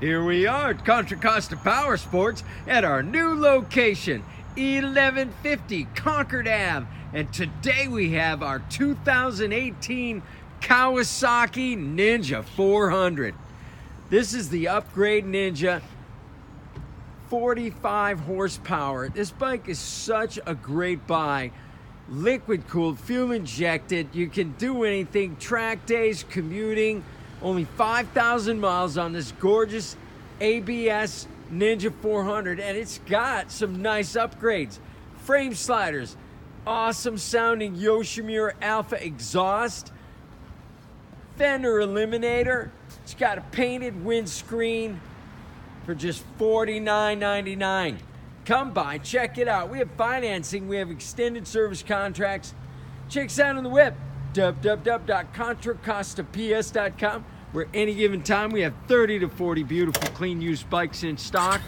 Here we are at Contra Costa Powersports at our new location, 1150 Concord Ave. And today we have our 2018 Kawasaki Ninja 400. This is the upgrade Ninja, 45 horsepower. This bike is such a great buy. Liquid cooled, fuel injected. You can do anything, track days, commuting. Only 5,000 miles on this gorgeous ABS Ninja 400, and it's got some nice upgrades. Frame sliders, awesome sounding Yoshimura Alpha exhaust, fender eliminator. It's got a painted windscreen for just $49.99. Come by, check it out. We have financing, we have extended service contracts. Check us out on the web, www.contracostaps.com, where any given time we have 30 to 40 beautiful clean used bikes in stock.